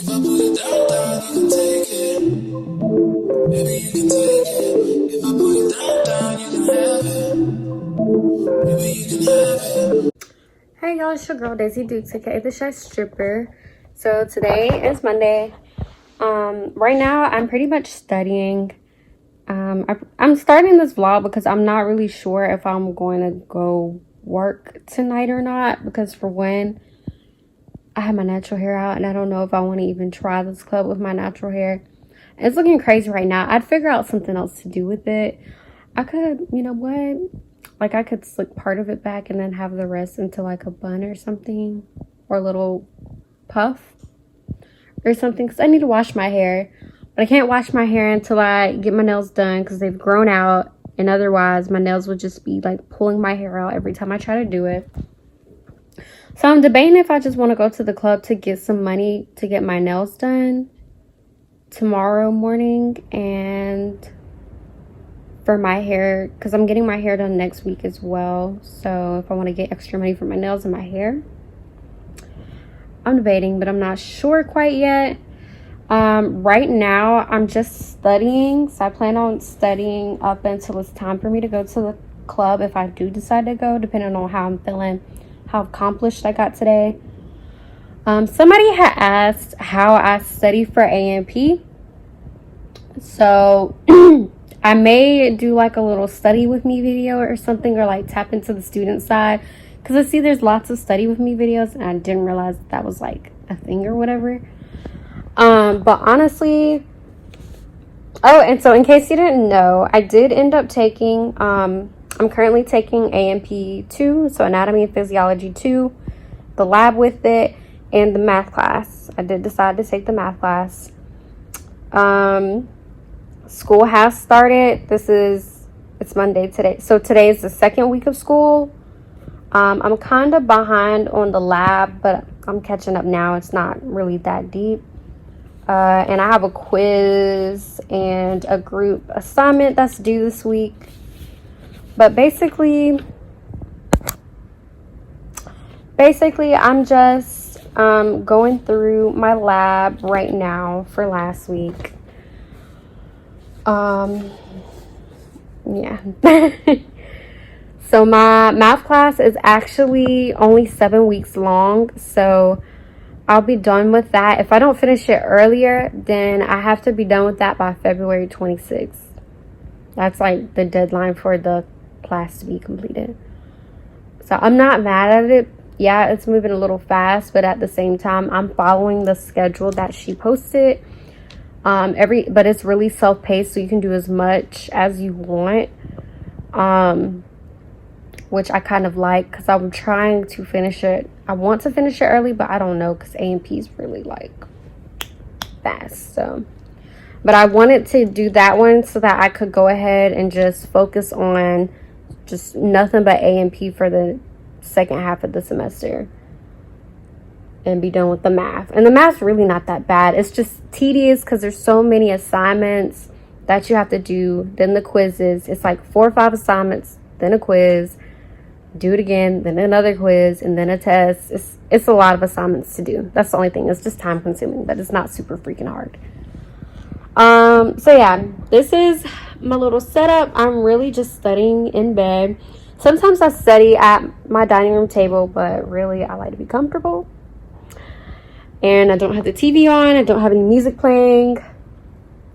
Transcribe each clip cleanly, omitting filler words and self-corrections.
If I put it down, down, you can take it. Maybe you can take it. If I put it down, down, you can have it. Maybe you can have it. Hey y'all, it's your girl Daisy Dukes, aka the Shy Stripper. So today is Monday. Right now I'm pretty much studying. I'm starting this vlog because I'm not really sure if I'm going to go work tonight or not. Because for one, I have my natural hair out and I don't know if I want to even try this club with my natural hair. It's looking crazy right now. I'd figure out something else to do with it. I could, you know what? Like I could slick part of it back and then have the rest into like a bun or something. Or a little puff or something. Because I need to wash my hair. But I can't wash my hair until I get my nails done because they've grown out. And otherwise my nails would just be like pulling my hair out every time I try to do it. So I'm debating if I just want to go to the club to get some money to get my nails done tomorrow morning, and for my hair, because I'm getting my hair done next week as well. So if I want to get extra money for my nails and my hair, I'm debating, but I'm not sure quite yet. Right now I'm just studying, so I plan on studying up until it's time for me to go to the club, if I do decide to go, depending on how I'm feeling, how accomplished I got today. Somebody had asked how I study for A&P, so I may do like a little study with me video or something, or like tap into the student side, because I see there's lots of study with me videos and I didn't realize that was like a thing or whatever. But honestly, oh, and so in case you didn't know, I did end up taking I'm currently taking A&P 2, so Anatomy and Physiology 2, the lab with it, and the math class. I did decide to take the math class. School has started. It's Monday today. So today is the second week of school. I'm kind of behind on the lab, but I'm catching up now. It's not really that deep. And I have a quiz and a group assignment that's due this week. But basically I'm just going through my lab right now for last week. Yeah. So my math class is actually only 7 weeks long, so I'll be done with that. If I don't finish it earlier, then I have to be done with that by February 26th. That's like the deadline for the class to be completed. So I'm not mad at it. Yeah, it's moving a little fast, but at the same time, I'm following the schedule that she posted. But it's really self-paced, so you can do as much as you want. Which I kind of like, because I'm trying to finish it. I want to finish it early, but I don't know, because A&P is really like fast. So, but I wanted to do that one so that I could go ahead and just focus on just nothing but A&P for the second half of the semester and be done with the math. And the math's really not that bad. It's just tedious because there's so many assignments that you have to do. Then the quizzes. It's like 4 or 5 assignments, then a quiz, do it again, then another quiz, and then a test. It's a lot of assignments to do. That's the only thing. It's just time consuming, but it's not super freaking hard. So yeah, this is my little setup. I'm really just studying in bed. Sometimes I study at my dining room table, but really I like to be comfortable. And I don't have the TV on. I don't have any music playing.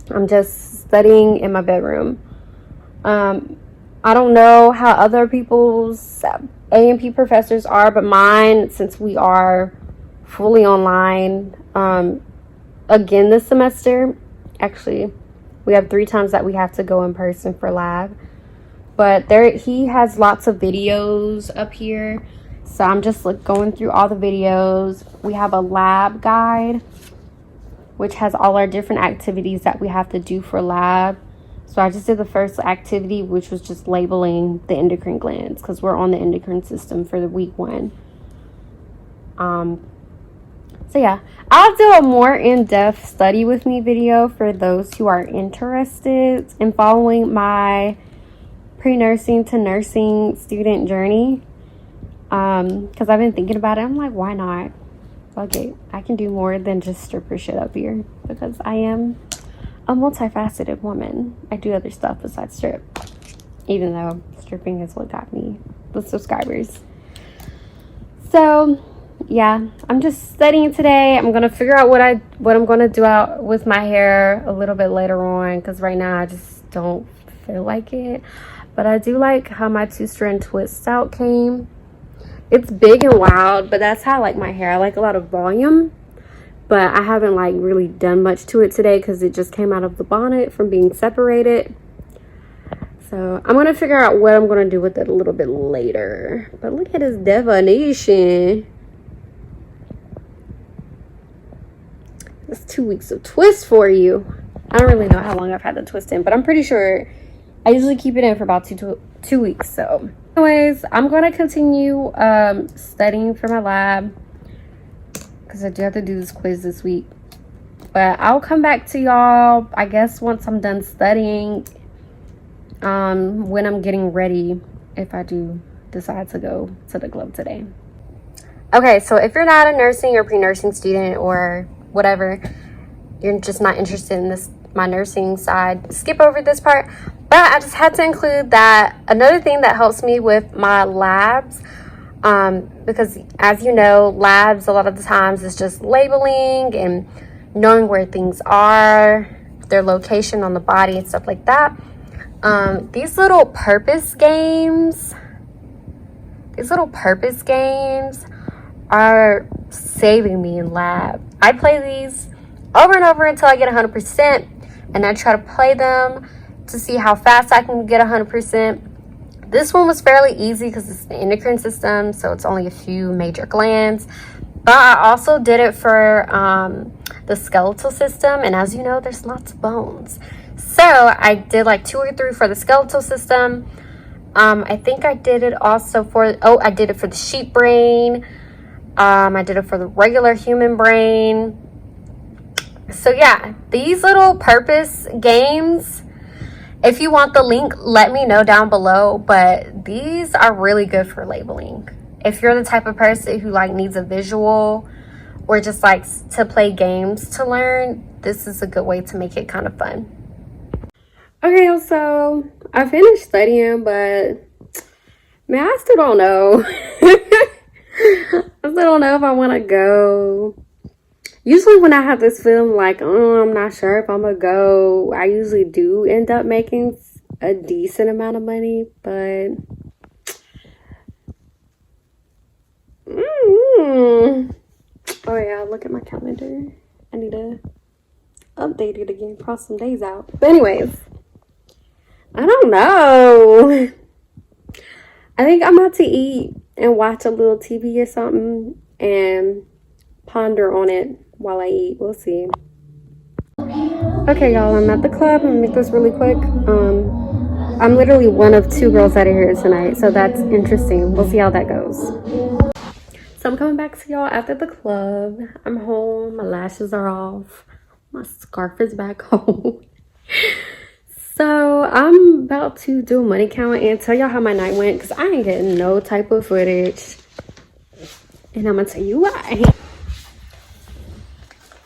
I'm just studying in my bedroom. I don't know how other people's A&P professors are, but mine, since we are fully online again this semester, actually we have 3 times that we have to go in person for lab, but he has lots of videos up here, so I'm just going through all the videos. We have a lab guide which has all our different activities that we have to do for lab. So I just did the first activity, which was just labeling the endocrine glands, because we're on the endocrine system for the week 1. So yeah, I'll do a more in-depth study with me video for those who are interested in following my pre-nursing to nursing student journey. Because I've been thinking about it. I'm like, why not? Fuck it. I can do more than just stripper shit up here because I am a multifaceted woman. I do other stuff besides strip, even though stripping is what got me the subscribers. So yeah, I'm just studying today. I'm gonna figure out what I'm gonna do out with my hair a little bit later on, because right now I just don't feel like it. But I do like how my 2-strand twist out came. It's big and wild, but that's how I like my hair. I like a lot of volume, but I haven't like really done much to it today because it just came out of the bonnet from being separated. So I'm gonna figure out what I'm gonna do with it a little bit later. But look at this definition. That's 2 weeks of twist for you. I don't really know how long I've had the twist in, but I'm pretty sure I usually keep it in for about two weeks. So anyways, I'm going to continue studying for my lab because I do have to do this quiz this week. But I'll come back to y'all, I guess, once I'm done studying, when I'm getting ready, if I do decide to go to the club today. Okay, so if you're not a nursing or pre-nursing student or whatever, you're just not interested in my nursing side, skip over this part. But I just had to include that another thing that helps me with my labs, because as you know, labs a lot of the times is just labeling and knowing where things are, their location on the body and stuff like that. These little purpose games are saving me in lab. I play these over and over until I get 100%, and I try to play them to see how fast I can get 100%. This one was fairly easy because it's the endocrine system, so it's only a few major glands. But I also did it for the skeletal system, and as you know, there's lots of bones. So I did like 2 or 3 for the skeletal system. I think I did it also for, I did it for the sheep brain. I did it for the regular human brain. So yeah, these little purpose games, if you want the link, let me know down below. But these are really good for labeling. If you're the type of person who like needs a visual or just likes to play games to learn, this is a good way to make it kind of fun. Okay, so I finished studying, but man, I still don't know. I still don't know if I want to go. Usually when I have this feeling like, oh, I'm not sure if I'm going to go, I usually do end up making a decent amount of money, but oh yeah, look at my calendar. I need to update it again, cross some days out. But anyways, I don't know. I think I'm about to eat and watch a little TV or something and ponder on it while I eat. We'll see. Okay, y'all, I'm at the club. I'm gonna make this really quick. I'm literally one of 2 girls that are here tonight, so that's interesting. We'll see how that goes. So I'm coming back to y'all after the club. I'm home. My lashes are off. My scarf is back home. So I'm about to do a money count and tell y'all how my night went, because I ain't getting no type of footage. And I'm gonna tell you why.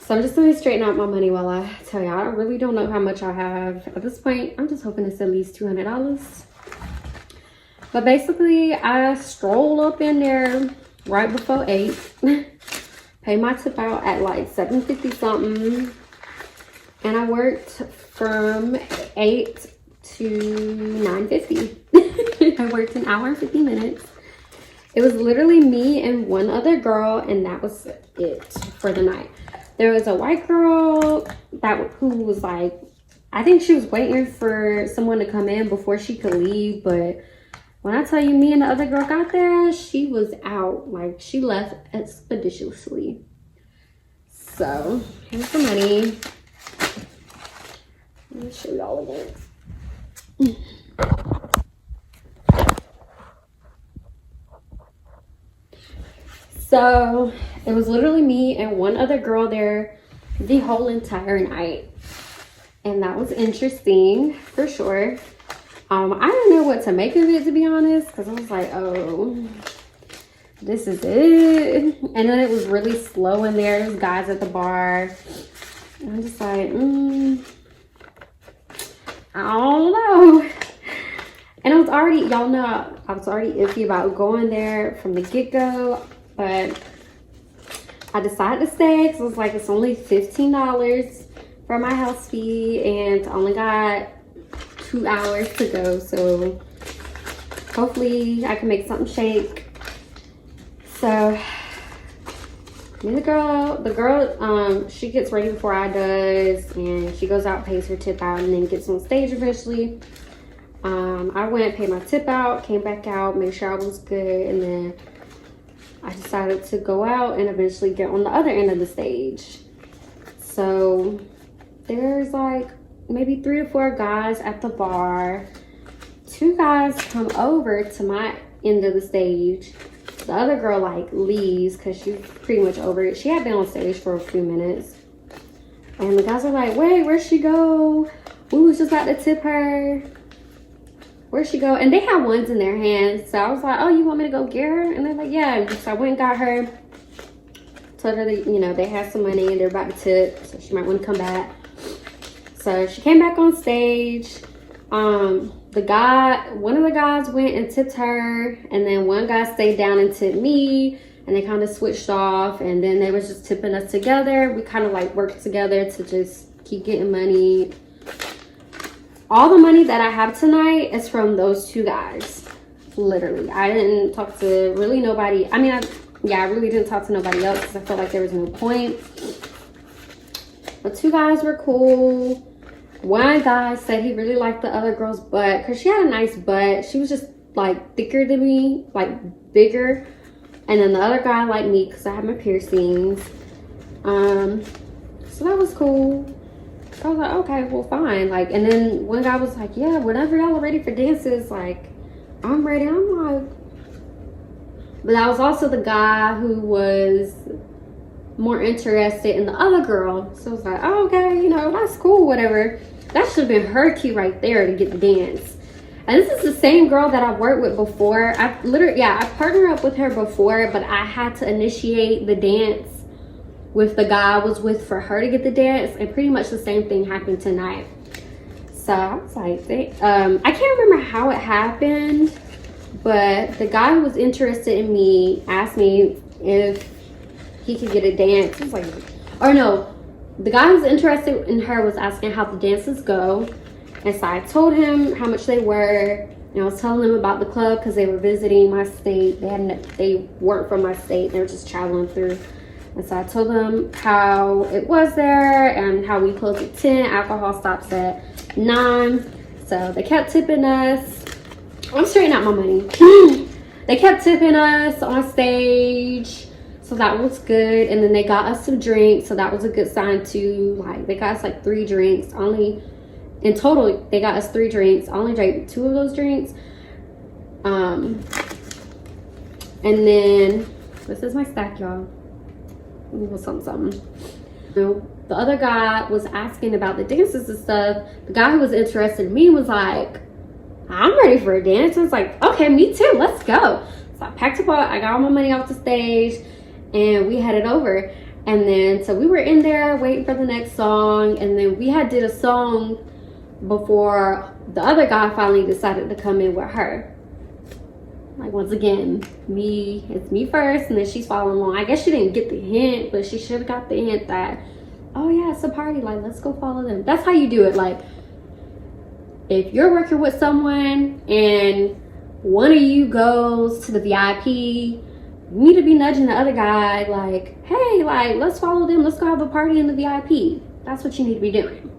So I'm just gonna straighten out my money while I tell y'all. I really don't know how much I have at this point. I'm just hoping it's at least $200. But basically, I strolled up in there right before 8. Paid my tip out at like 7.50 something. And I worked from 8 to 9:50. I worked an hour and 50 minutes. It was literally me and one other girl, and that was it for the night. There was a white girl who was like, I think she was waiting for someone to come in before she could leave, but when I tell you me and the other girl got there, she was out. Like, she left expeditiously. So here's the money. Let me show y'all again. So it was literally me and one other girl there the whole entire night, and that was interesting for sure. I didn't know what to make of it, to be honest, because I was like, oh, this is it. And then it was really slow in there. There's guys at the bar. And I'm just like, I don't know. And I was already, y'all know, I was already iffy about going there from the get-go. But I decided to stay because I was like, it's only $15 for my house fee. And I only got 2 hours to go. So hopefully I can make something shake. So me and the girl, she gets ready before I does, and she goes out, pays her tip out, and then gets on stage eventually. I went, paid my tip out, came back out, made sure I was good, and then I decided to go out and eventually get on the other end of the stage. So there's like maybe 3 to 4 guys at the bar. 2 guys come over to my end of the stage. The other girl like leaves because she's pretty much over it. She had been on stage for a few minutes. And the guys are like, wait, where'd she go? We was just about to tip her. Where'd she go? And they had ones in their hands. So I was like, oh, you want me to go get her? And they're like, yeah. So I went and got her. Told her that, you know, they had some money and they're about to tip. So she might want to come back. So she came back on stage. One of the guys went and tipped her, and then one guy stayed down and tipped me, and they kind of switched off, and then they was just tipping us together. We kind of like worked together to just keep getting money. All the money that I have tonight is from those 2 guys. Literally. I didn't talk to really nobody. I mean, I really didn't talk to nobody else because I felt like there was no point. But 2 guys were cool. One guy said he really liked the other girl's butt because she had a nice butt. She was just like thicker than me, like bigger. And then the other guy liked me because I had my piercings. So that was cool. So I was like, okay, well, fine. Like, and then one guy was like, yeah, whenever y'all are ready for dances, like, I'm ready. I'm like, but that was also the guy who was more interested in the other girl. So I was like, oh, okay, you know, that's cool, whatever. That should have been her key right there to get the dance. And this is the same girl that I've worked with before. I partnered up with her before, but I had to initiate the dance with the guy I was with for her to get the dance, and pretty much the same thing happened tonight. So I was like, I can't remember how it happened, but the guy who was interested in me asked me if he could get a dance. He was like, or no, the guy who's interested in her was asking how the dances go. And so I told him how much they were, and I was telling him about the club because they were visiting my state. They weren't from my state, they were just traveling through. And so I told them how it was there and how we closed at 10, alcohol stops at 9. So they kept tipping us. I'm straightening out my money. They kept tipping us on stage. So that was good. And then they got us some drinks. So that was a good sign too. Like, they got us like 3 drinks. Only in total, they got us 3 drinks. I only drank 2 of those drinks. And then this is my stack, y'all. A little something. The other guy was asking about the dances and stuff. The guy who was interested in me was like, I'm ready for a dance. I was like, okay, me too, let's go. So I packed up I got all my money off the stage and we headed over. And then so we were in there waiting for the next song, and then we had did a song before the other guy finally decided to come in with her. Like, once again, it's me first, and then she's following along. I guess she didn't get the hint, but she should have got the hint that, oh yeah, it's a party, like, let's go follow them. That's how you do it. Like, if you're working with someone and one of you goes to the VIP, you need to be nudging the other guy like, hey, like, let's follow them, let's go have a party in the VIP. That's what you need to be doing.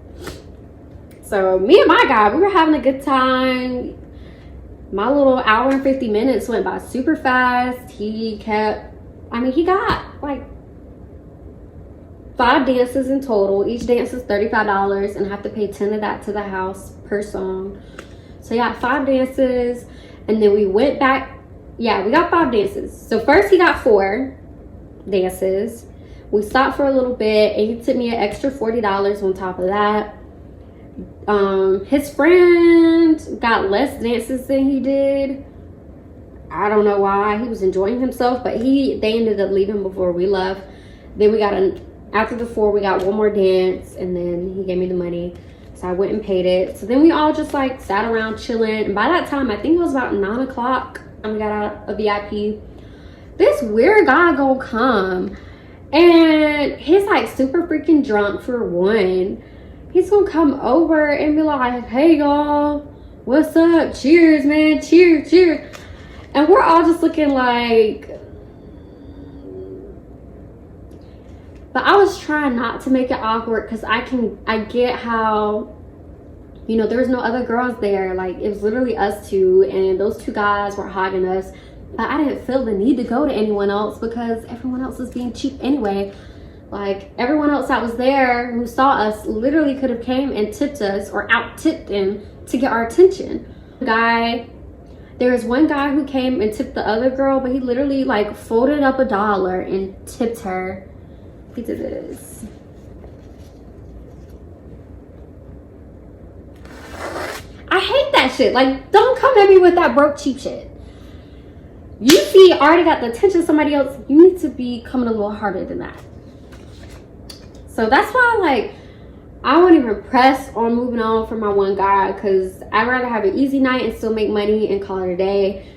So me and my guy, we were having a good time. My little hour and 50 minutes went by super fast. He got like 5 dances in total. Each dance is $35, and I have to pay 10 of that to the house per song. So he got 5 dances, and then we went back. Yeah, we got 5 dances. So first he got 4 dances. We stopped for a little bit, and he tipped me an extra $40 on top of that. His friend got less dances than he did, I don't know why. He was enjoying himself, but they ended up leaving before we left. Then we got after the 4, we got one more dance, and then he gave me the money. So I went and paid it. So then we all just like sat around chilling. And by that time, I think it was about 9 o'clock, and we got out of VIP. This weird guy gonna come, and he's like super freaking drunk for one. He's gonna come over and be like, hey y'all, what's up? Cheers, man. Cheers, cheers. And we're all just looking like, but I was trying not to make it awkward because I get how, you know, there was no other girls there. Like, it was literally us two, and those 2 guys were hogging us. But I didn't feel the need to go to anyone else because everyone else was being cheap anyway. Like, everyone else that was there who saw us literally could have came and tipped us or out-tipped him to get our attention. There was one guy who came and tipped the other girl, but he literally like folded up $1 and tipped her. He did this. I hate that shit. Like, don't come at me with that broke cheap shit. You see, I already got the attention of somebody else. You need to be coming a little harder than that. So that's why, like, I won't even press on moving on from my one guy, because I'd rather have an easy night and still make money and call it a day.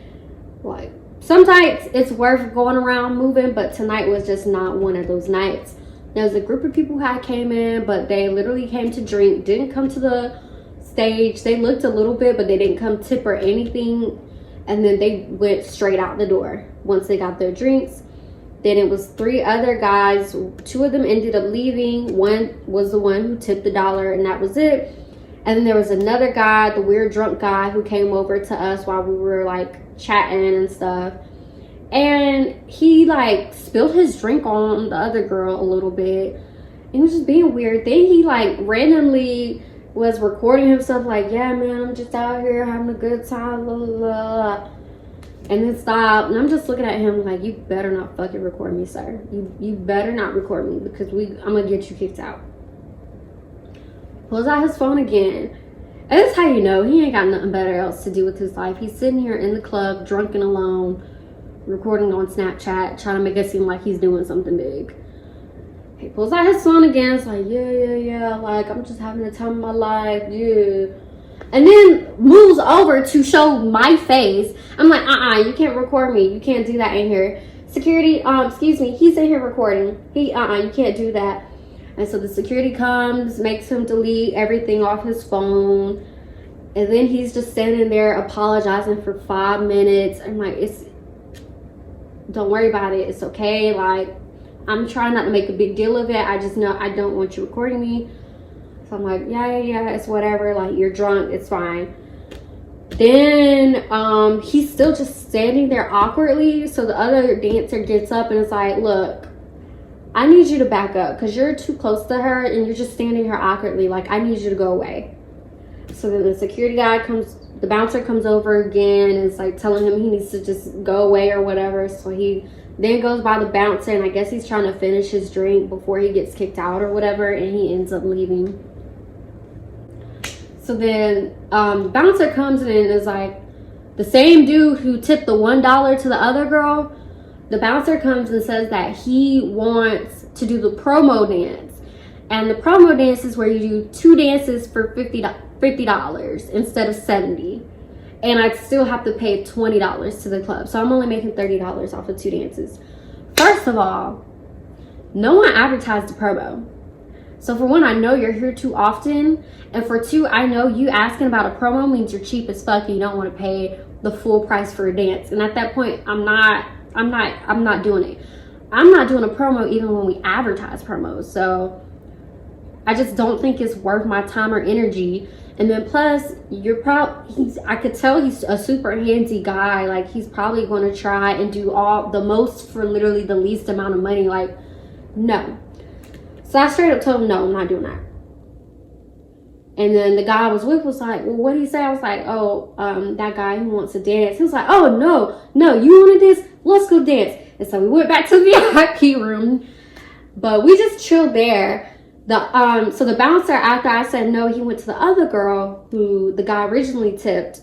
Like, some nights it's worth going around moving, but tonight was just not one of those nights. There was a group of people who had came in, but they literally came to drink, didn't come to the stage. They looked a little bit, but they didn't come tip or anything. And then they went straight out the door once they got their drinks. Then it was 3 other guys. 2 of them ended up leaving. One was the one who tipped the $1, and that was it. And then there was another guy, the weird drunk guy, who came over to us while we were like chatting and stuff. And he like spilled his drink on the other girl a little bit. He was just being weird. Then he like randomly was recording himself like, yeah, man, I'm just out here having a good time, blah, blah, blah. And then stopped. And I'm just looking at him like, you better not fucking record me, sir. You better not record me, because I'm gonna get you kicked out. Pulls out his phone again. And that's how you know he ain't got nothing better else to do with his life. He's sitting here in the club, drunk and alone, recording on Snapchat, trying to make it seem like he's doing something big. He pulls out his phone again. It's like, yeah, like, I'm just having the time of my life, yeah. And then moves over to show my face. I'm like, you can't record me. You can't do that in here. Security, excuse me, he's in here recording. You can't do that. And so the security comes, makes him delete everything off his phone. And then he's just standing there apologizing for 5 minutes. I'm like, don't worry about it. It's okay. Like, I'm trying not to make a big deal of it. I just know I don't want you recording me. So I'm like, yeah, it's whatever. Like, you're drunk. It's fine. Then he's still just standing there awkwardly. So the other dancer gets up and is like, look, I need you to back up because you're too close to her and you're just standing here awkwardly. Like, I need you to go away. So then the security guy comes, the bouncer comes over again and is like telling him he needs to just go away or whatever. So he then goes by the bouncer, and I guess he's trying to finish his drink before he gets kicked out or whatever, and he ends up leaving. So then bouncer comes in and is like, the same dude who tipped the $1 to the other girl, the bouncer comes and says that he wants to do the promo dance. And the promo dance is where you do 2 dances for $50 instead of $70. And I'd still have to pay $20 to the club. So I'm only making $30 off of 2 dances. First of all, no one advertised the promo. So for one, I know you're here too often. And for 2, I know you asking about a promo means you're cheap as fuck and you don't want to pay the full price for a dance. And at that point, I'm not doing it. I'm not doing a promo even when we advertise promos. So I just don't think it's worth my time or energy. And then plus, I could tell he's a super handsy guy. Like, he's probably going to try and do all the most for literally the least amount of money. Like, no. So I straight up told him, no, I'm not doing that. And then the guy I was with was like, well, what did he say? I was like, oh, that guy who wants to dance. He was like, oh, no, you want to dance? Let's go dance. And so we went back to the VIP room. But we just chilled there. So the bouncer, after I said no, he went to the other girl who the guy originally tipped.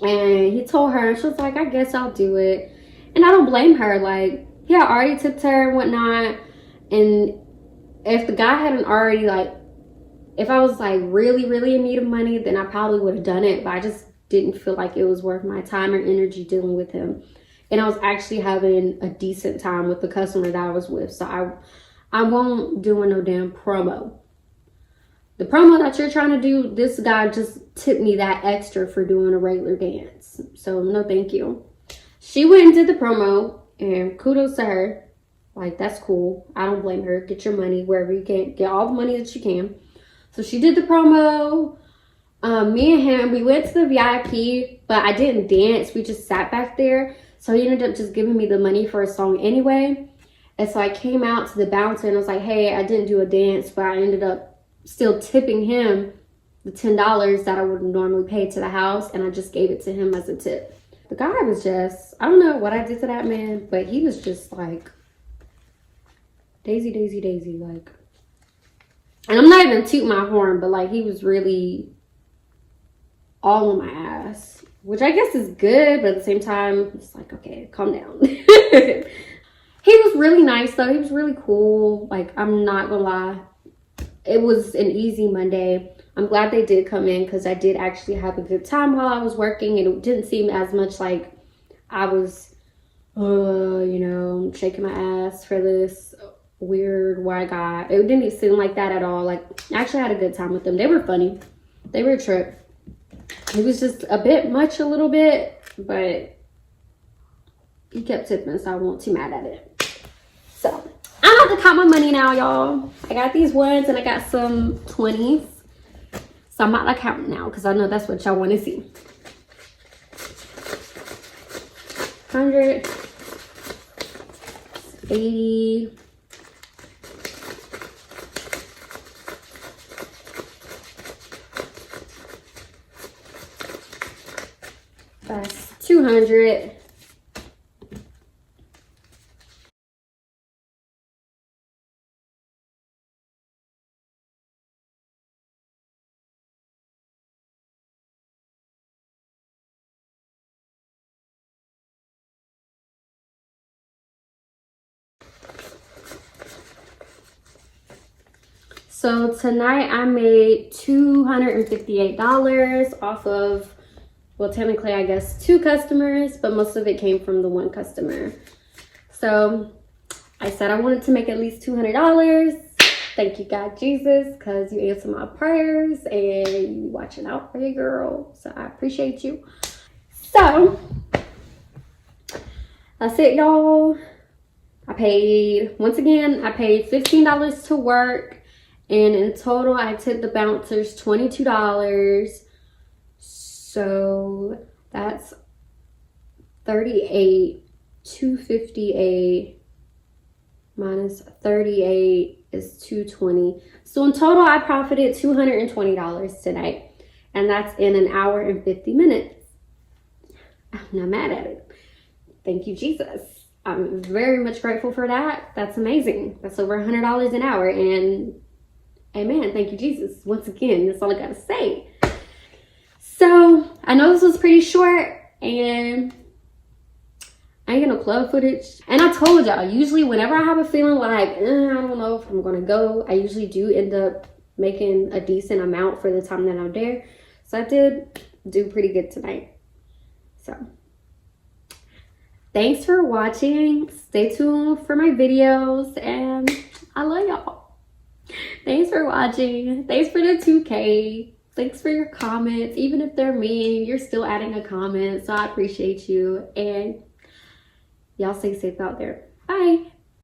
And he told her, and she was like, I guess I'll do it. And I don't blame her. Like, he had already tipped her and whatnot. And if the guy hadn't already, like, if I was like really, really in need of money, then I probably would have done it. But I just didn't feel like it was worth my time or energy dealing with him. And I was actually having a decent time with the customer that I was with. So I won't do no damn promo. The promo that you're trying to do, this guy just tipped me that extra for doing a regular dance. So no thank you. She went and did the promo, and kudos to her. Like, that's cool. I don't blame her. Get your money wherever you can. Get all the money that you can. So she did the promo. Me and him, we went to the VIP, but I didn't dance. We just sat back there. So he ended up just giving me the money for a song anyway. And so I came out to the bouncer and I was like, hey, I didn't do a dance, but I ended up still tipping him the $10 that I would normally pay to the house, and I just gave it to him as a tip. The guy was just, I don't know what I did to that man, but he was just like daisy, daisy, daisy, like. And I'm not even tooting my horn, but like, he was really all on my ass, which I guess is good, but at the same time, it's like, okay, calm down. He was really nice though. He was really cool. Like, I'm not gonna lie. It was an easy Monday. I'm glad they did come in because I did actually have a good time while I was working, and it didn't seem as much like I was, you know, shaking my ass for this weird white guy. It didn't seem like that at all. Like, I actually had a good time with them. They were funny. They were a trip. It was just a bit much a little bit, but he kept tipping, so I wasn't too mad at it. So I'm about to count my money now, y'all. I got these ones and I got some 20s. So I'm about to count now because I know that's what y'all want to see. 100, 80, that's 200. So tonight I made $258 off of, well, technically I guess 2 customers, but most of it came from the 1 customer. So I said I wanted to make at least $200. Thank you, God Jesus, because you answer my prayers and you watching out for your girl. So I appreciate you. So that's it, y'all. I paid $15 to work. And in total, I tipped the bouncers $22. So that's 38. 258 minus 38 is 220. So in total, I profited $220 tonight. And that's in an hour and 50 minutes. I'm not mad at it. Thank you, Jesus. I'm very much grateful for that. That's amazing. That's over $100 an hour. And amen. Thank you, Jesus. Once again, that's all I gotta say. So I know this was pretty short and I ain't got no club footage. And I told y'all, usually whenever I have a feeling like, I don't know if I'm gonna go, I usually do end up making a decent amount for the time that I'm there. So I did do pretty good tonight. So thanks for watching. Stay tuned for my videos and I love y'all. Thanks for watching. Thanks for the 2K. Thanks for your comments. Even if they're mean, you're still adding a comment. So I appreciate you. And y'all stay safe out there. Bye.